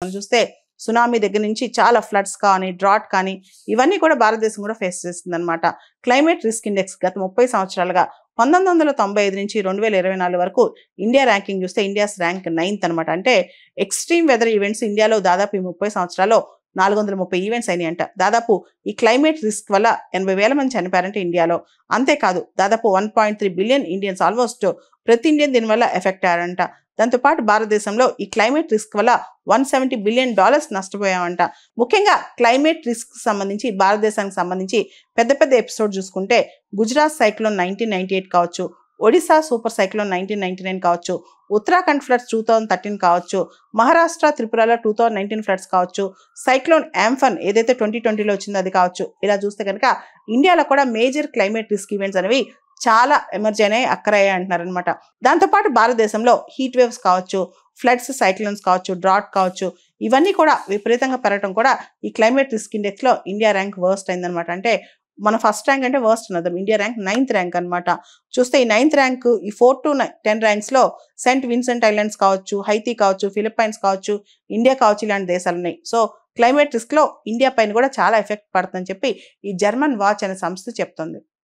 మనం చూస్తే సునామీ దగ్గర నుంచి చాలా ఫ్లడ్స్ కానీ డ్రాట్ కానీ ఇవన్నీ కూడా భారతదేశం కూడా ఫేస్ చేస్తుందన్నమాట. క్లైమేట్ రిస్క్ ఇండెక్స్ గత 30 సంవత్సరాలుగా 1995 నుంచి 2024 వరకు ఇండియా ర్యాంకింగ్ చూస్తే ఇండియాస్ ర్యాంక్ 9th అనమాట. అంటే ఎక్స్ట్రీమ్ వెదర్ ఈవెంట్స్ ఇండియాలో దాదాపు ఈ 30 సంవత్సరాల్లో 430 ఈవెంట్స్ అయినాయంట. దాదాపు ఈ క్లైమేట్ రిస్క్ వల్ల 80,000 మంది చనిపోయారంటే ఇండియాలో. అంతేకాదు దాదాపు 1.3 బిలియన్ ఇండియన్స్ ఆల్మోస్ట్ ప్రతి ఇండియన్ దీనివల్ల ఎఫెక్ట్ అయ్యారంట. దాంతోపాటు భారతదేశంలో ఈ క్లైమేట్ రిస్క్ వల్ల $170 బిలియన్ నష్టపోయామంట. ముఖ్యంగా క్లైమేట్ రిస్క్ సంబంధించి భారతదేశానికి సంబంధించి పెద్ద పెద్ద ఎపిసోడ్ చూసుకుంటే గుజరాత్ సైక్లోన్ 1998 కావచ్చు, ఒడిశా సూపర్ సైక్లోన్ 1999 కావచ్చు, ఉత్తరాఖండ్ ఫ్లడ్స్ 2013 కావచ్చు, మహారాష్ట్ర త్రిపురలో 2019 ఫ్లడ్స్ కావచ్చు, సైక్లోన్ యాంఫన్ ఏదైతే 2020లో వచ్చిందో అది కావచ్చు. ఇలా చూస్తే కనుక ఇండియాలో కూడా మేజర్ క్లైమేట్ రిస్క్ ఈవెంట్స్ అనేవి చాలా ఎమర్జీ అయినాయి, అక్కరయ్యాయి అంటున్నారనమాట. దాంతోపాటు భారతదేశంలో హీట్ వేవ్స్ కావచ్చు, ఫ్లడ్స్, సైక్లోన్స్ కావచ్చు, డ్రాట్ కావచ్చు, ఇవన్నీ కూడా విపరీతంగా పెరగడం కూడా ఈ క్లైమేట్ రిస్క్ ఇండెక్స్లో ఇండియా ర్యాంక్ వర్స్ట్ అయిందనమాట. అంటే మన ఫస్ట్ ర్యాంక్ అంటే వర్స్ట్ అన్నది ఇండియా ర్యాంక్ 9th ర్యాంక్ అనమాట. చూస్తే ఈ 9th ర్యాంక్ ఈ 4 to 10 ర్యాంక్స్లో సెయింట్ విన్సెంట్ ఐలాండ్స్ కావచ్చు, హైతీ కావచ్చు, ఫిలిప్పైన్స్ కావచ్చు, ఇండియా కావచ్చు, ఇలాంటి దేశాలు ఉన్నాయి. సో క్లైమేట్ రిస్క్లో ఇండియా పైన కూడా చాలా ఎఫెక్ట్ పడుతుందని చెప్పి ఈ జర్మన్ వాచ్ అనే సంస్థ చెప్తుంది.